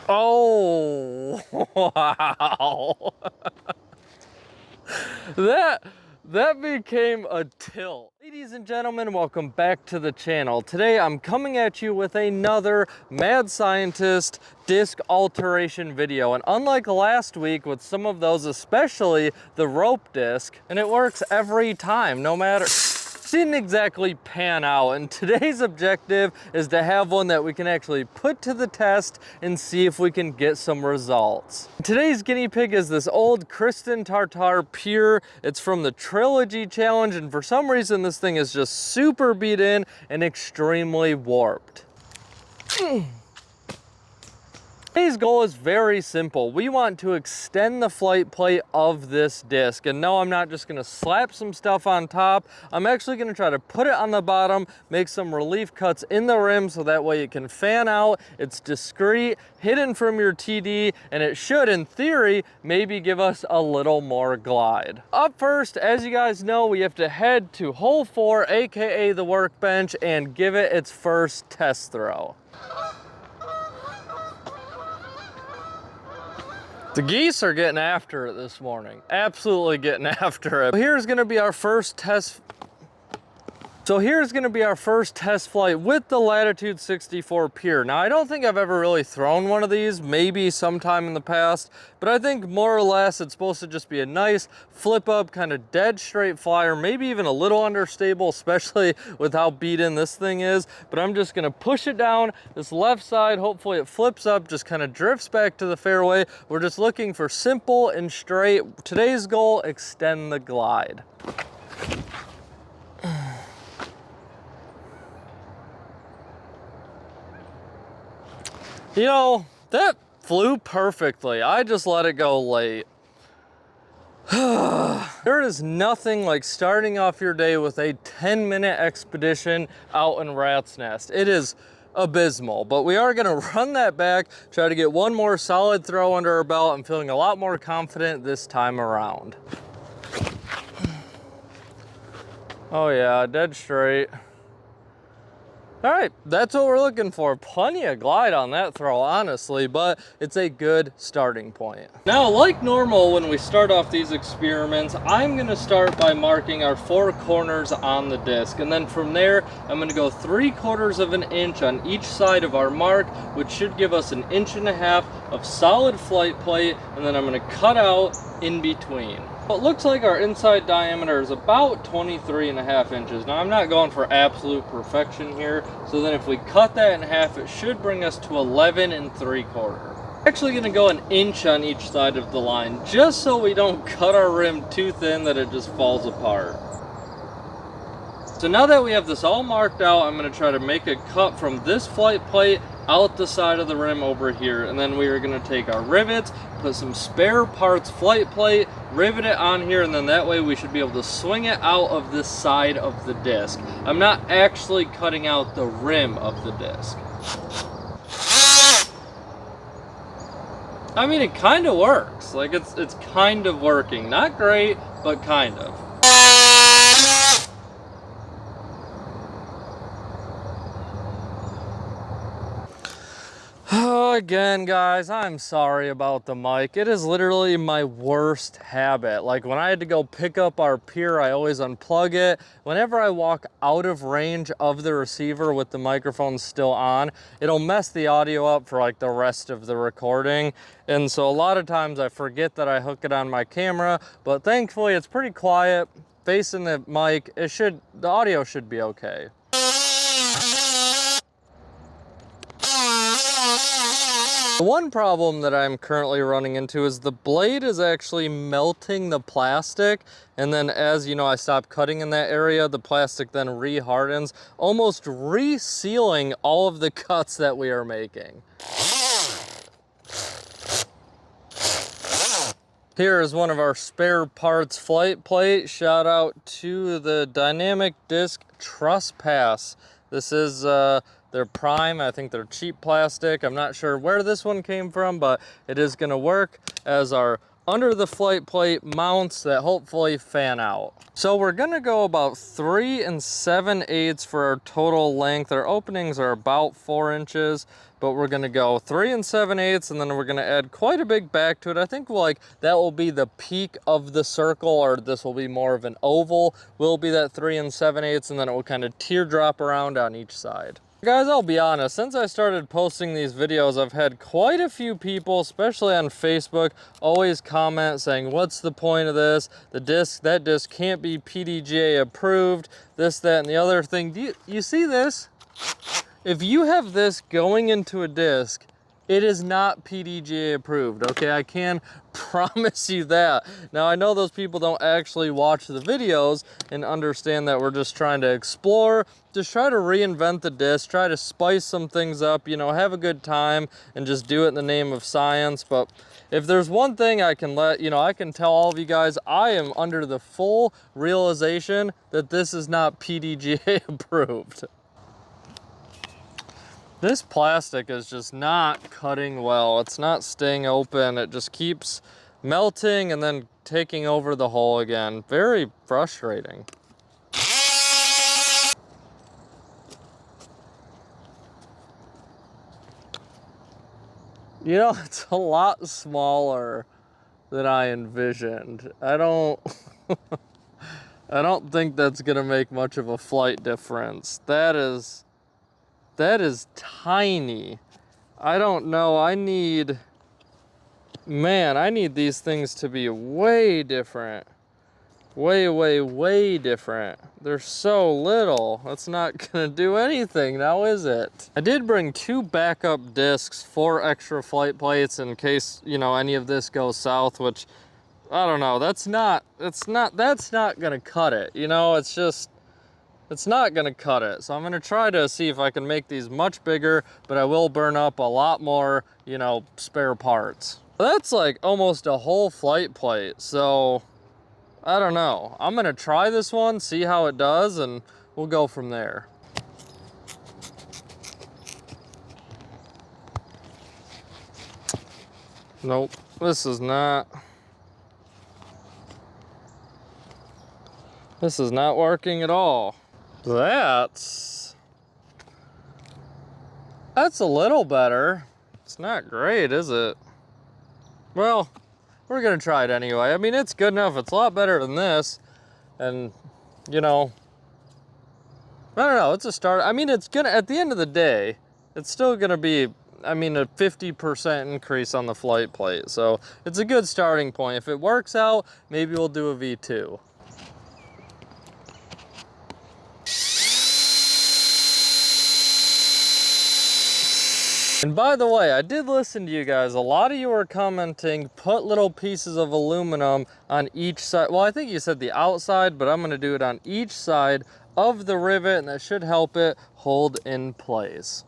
Oh, wow. That became a tilt. Ladies and gentlemen, welcome back to the channel. Today I'm coming at you with another mad scientist disc alteration video. And unlike last week with some of those, especially the rope disc, and it works every time, no matter, didn't exactly pan out, and today's objective is to have one that we can actually put to the test and see if we can get some results. Today's guinea pig is this old Kristen Tartar Pure. It's from the Trilogy Challenge, and for some reason this thing is just super beat in and extremely warped. Today's goal is very simple. We want to extend the flight plate of this disc. And no, I'm not just gonna slap some stuff on top. I'm actually gonna try to put it on the bottom, make some relief cuts in the rim so that way it can fan out. It's discreet, hidden from your TD, and it should, in theory, maybe give us a little more glide. Up first, as you guys know, we have to head to hole 4, AKA the workbench, and give it its first test throw. The geese are getting after it this morning. Absolutely getting after it. Here's gonna be our first test. So here's gonna be our first test flight with the Latitude 64 Pure. Now, I don't think I've ever really thrown one of these, maybe sometime in the past, but I think more or less it's supposed to just be a nice flip up, kind of dead straight flyer, maybe even a little understable, especially with how beat in this thing is. But I'm just gonna push it down this left side. Hopefully it flips up, just kind of drifts back to the fairway. We're just looking for simple and straight. Today's goal, extend the glide. You know, that flew perfectly. I just let it go late. There is nothing like starting off your day with a 10-minute expedition out in Rat's Nest. It is abysmal, but we are gonna run that back, try to get one more solid throw under our belt. I'm feeling a lot more confident this time around. Oh yeah, dead straight. All right, that's what we're looking for. Plenty of glide on that throw, honestly, but it's a good starting point. Now, like normal, when we start off these experiments, I'm gonna start by marking our 4 corners on the disc. And then from there, I'm gonna go 3/4 of an inch on each side of our mark, which should give us 1.5 inches of solid flight plate. And then I'm gonna cut out in between. Well, it looks like our inside diameter is about 23.5 inches. Now, I'm not going for absolute perfection here, so then if we cut that in half, it should bring us to 11 3/4. Actually gonna go 1 inch on each side of the line, just so we don't cut our rim too thin that it just falls apart. So now that we have this all marked out, I'm gonna try to make a cut from this flight plate out the side of the rim over here, and then we are gonna take our rivets, put some spare parts flight plate, rivet it on here, and then that way we should be able to swing it out of this side of the disc. I'm not actually cutting out the rim of the disc. I mean, it kind of works. Like, it's kind of working. Not great, but kind of. Again, guys, I'm sorry about the mic. It is literally my worst habit. Like, when I had to go pick up our Pure, I always unplug it. Whenever I walk out of range of the receiver with the microphone still on, it'll mess the audio up for like the rest of the recording. And so a lot of times I forget that I hook it on my camera, but thankfully it's pretty quiet. Facing the mic, the audio should be okay. The one problem that I'm currently running into is the blade is actually melting the plastic, and then as you know, I stop cutting in that area, the plastic then re-hardens, almost resealing all of the cuts that we are making. Here is one of our spare parts flight plate. Shout out to the Dynamic Disc Trespass. This is their prime. I think they're cheap plastic. I'm not sure where this one came from, but it is gonna work as our under the flight plate mounts that hopefully fan out. So we're gonna go about 3 7/8 for our total length. Our openings are about 4 inches, but we're gonna go 3 7/8, and then we're gonna add quite a big back to it. I think that will be the peak of the circle, or this will be more of an oval. Will be that 3 7/8, and then it will kind of teardrop around on each side. Guys, I'll be honest, since I started posting these videos, I've had quite a few people, especially on Facebook, always comment saying, what's the point of this? That disc can't be PDGA approved, this, that, and the other thing. Do you see this? If you have this going into a disc, it is not PDGA approved, okay? I can promise you that. Now, I know those people don't actually watch the videos and understand that we're just trying to explore, just try to reinvent the disc, try to spice some things up, you know, have a good time and just do it in the name of science. But if there's one thing I can I can tell all of you guys, I am under the full realization that this is not PDGA approved. This plastic is just not cutting well. It's not staying open. It just keeps melting and then taking over the hole again. Very frustrating. You know, it's a lot smaller than I envisioned. I don't think that's gonna make much of a flight difference. That is tiny. I don't know, I need these things to be way different. Way different. They're so little. That's not gonna do anything now, is it? I did bring 2 backup discs for extra flight plates in case, any of this goes south, which, I don't know, that's not gonna cut it. It's not gonna cut it. So I'm gonna try to see if I can make these much bigger, but I will burn up a lot more, spare parts. That's like almost a whole flight plate, so I don't know. I'm gonna try this one, see how it does, and we'll go from there. Nope, this is not working at all. That's a little better. It's not great, is it? Well, we're gonna try it anyway. I mean, it's good enough. It's a lot better than this. And, I don't know, it's a start. I mean, at the end of the day, it's still gonna be, a 50% increase on the flight plate. So it's a good starting point. If it works out, maybe we'll do a V2. And by the way, I did listen to you guys. A lot of you were commenting, put little pieces of aluminum on each side. Well, I think you said the outside, but I'm gonna do it on each side of the rivet, and that should help it hold in place.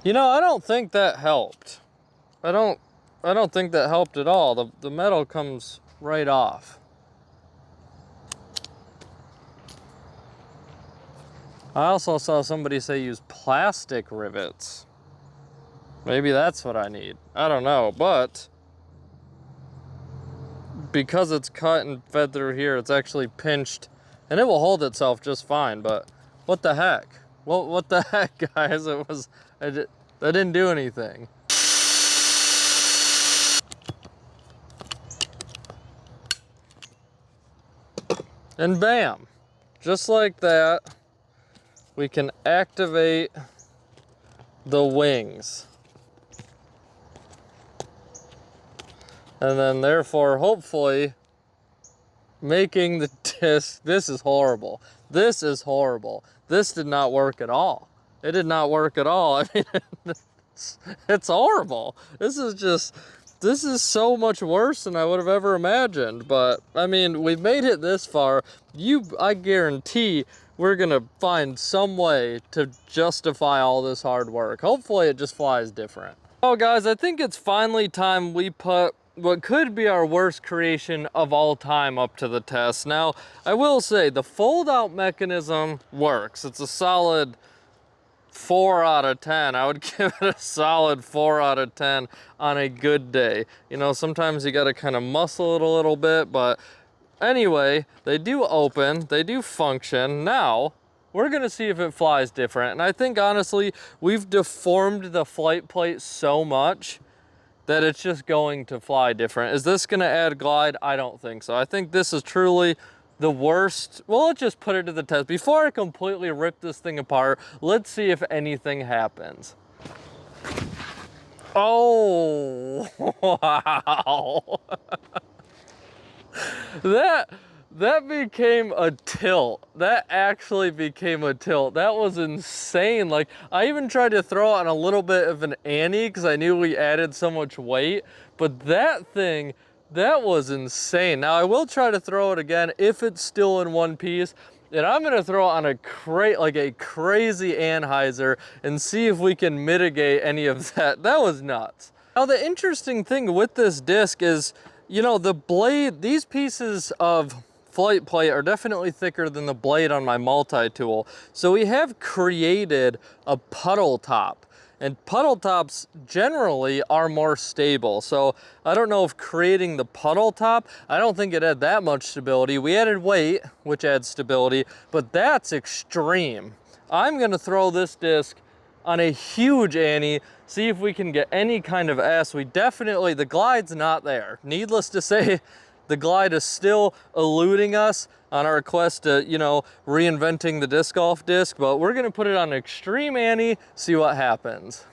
I don't think that helped. I don't think that helped at all. The metal comes right off. I also saw somebody say use plastic rivets. Maybe that's what I need. I don't know, but because it's cut and fed through here, it's actually pinched, and it will hold itself just fine, but what the heck? Well, what the heck, guys? That didn't do anything. And bam, just like that, we can activate the wings. And then therefore, hopefully, making the disc, this is horrible. This is horrible. This did not work at all. It did not work at all. I mean, it's horrible. This is so much worse than I would have ever imagined. But I mean, we've made it this far. I guarantee we're gonna find some way to justify all this hard work. Hopefully it just flies different. Oh guys, I think it's finally time we put what could be our worst creation of all time up to the test. Now, I will say the fold out mechanism works. It's a solid 4 out of 10. I would give it a solid 4 out of 10 on a good day. You know, sometimes you got to kind of muscle it a little bit, but anyway, they do open, they do function. Now, we're gonna see if it flies different. And I think honestly, we've deformed the flight plate so much that it's just going to fly different. Is this gonna add glide? I don't think so. I think this is truly the worst. Well, let's just put it to the test. Before I completely rip this thing apart, let's see if anything happens. Oh, wow. That became a tilt. That actually became a tilt. That was insane. Like, I even tried to throw on a little bit of an ante because I knew we added so much weight, but that thing, that was insane. Now, I will try to throw it again if it's still in one piece, and I'm gonna throw it on a crazy Anheuser and see if we can mitigate any of that. That was nuts. Now, the interesting thing with this disc is, you know, the blade, these pieces of flight plate are definitely thicker than the blade on my multi-tool. So we have created a puddle top, and puddle tops generally are more stable. So I don't know if creating the puddle top, I don't think it had that much stability. We added weight, which adds stability, but that's extreme. I'm gonna throw this disc on a huge ante, see if we can get any kind of S. We definitely, the glide's not there. Needless to say, the glide is still eluding us on our quest to, you know, reinventing the disc golf disc, but we're gonna put it on extreme ante, see what happens.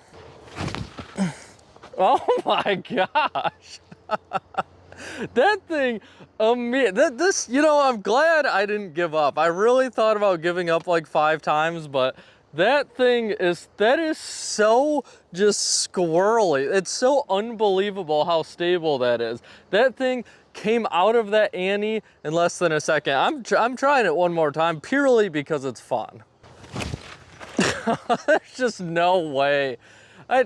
Oh my gosh. That thing, this, you know, I'm glad I didn't give up. I really thought about giving up like 5 times, but that is so just squirrely. It's so unbelievable how stable that is. That thing came out of that ante in less than a second. I'm trying it one more time purely because it's fun. There's just no way. I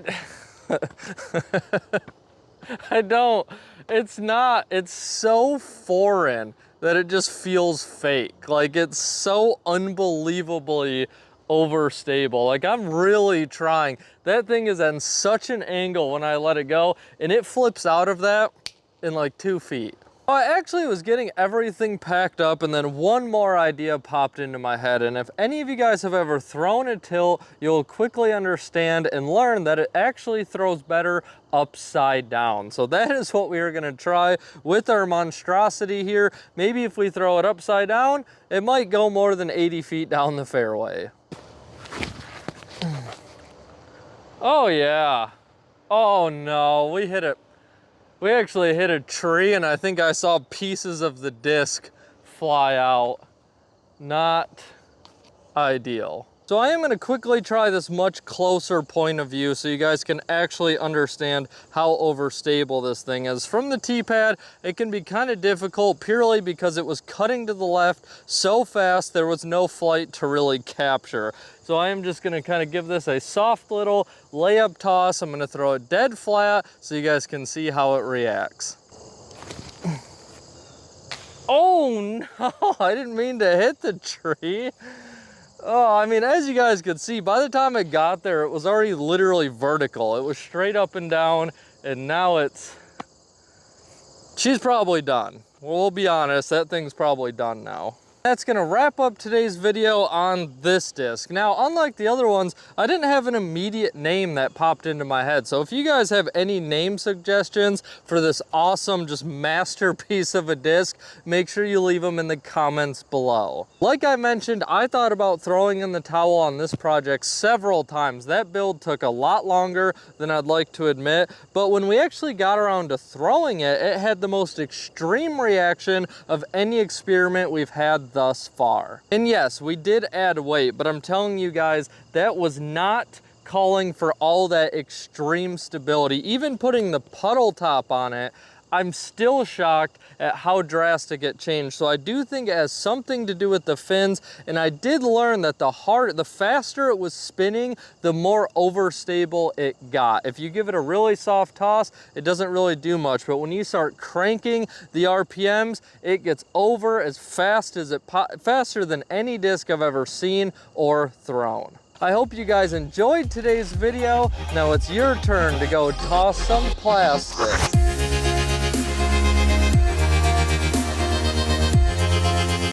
don't, it's so foreign that it just feels fake. Like, it's so unbelievably overstable. Like, I'm really trying. That thing is on such an angle when I let it go, and it flips out of that in like 2 feet. I actually was getting everything packed up, and then one more idea popped into my head. And if any of you guys have ever thrown a tilt, you'll quickly understand and learn that it actually throws better upside down. So that is what we are gonna try with our monstrosity here. Maybe if we throw it upside down, it might go more than 80 feet down the fairway. Oh yeah. Oh no, we hit it. We actually hit a tree, and I think I saw pieces of the disc fly out. Not ideal. So I am gonna quickly try this much closer point of view so you guys can actually understand how overstable this thing is. From the tee pad, it can be kind of difficult purely because it was cutting to the left so fast there was no flight to really capture. So I am just gonna kind of give this a soft little layup toss. I'm gonna throw it dead flat so you guys can see how it reacts. Oh no, I didn't mean to hit the tree. Oh, I mean, as you guys could see, by the time it got there, it was already literally vertical. It was straight up and down, and now she's probably done. We'll be honest, that thing's probably done now. That's gonna wrap up today's video on this disc. Now, unlike the other ones, I didn't have an immediate name that popped into my head. So if you guys have any name suggestions for this awesome, just masterpiece of a disc, make sure you leave them in the comments below. Like I mentioned, I thought about throwing in the towel on this project several times. That build took a lot longer than I'd like to admit, but when we actually got around to throwing it, it had the most extreme reaction of any experiment we've had thus far. And yes, we did add weight, but I'm telling you guys, that was not calling for all that extreme stability. Even putting the puddle top on it, I'm still shocked at how drastic it changed. So I do think it has something to do with the fins, and I did learn that the faster it was spinning, the more overstable it got. If you give it a really soft toss, it doesn't really do much, but when you start cranking the RPMs, it gets over as fast as faster than any disc I've ever seen or thrown. I hope you guys enjoyed today's video. Now it's your turn to go toss some plastic.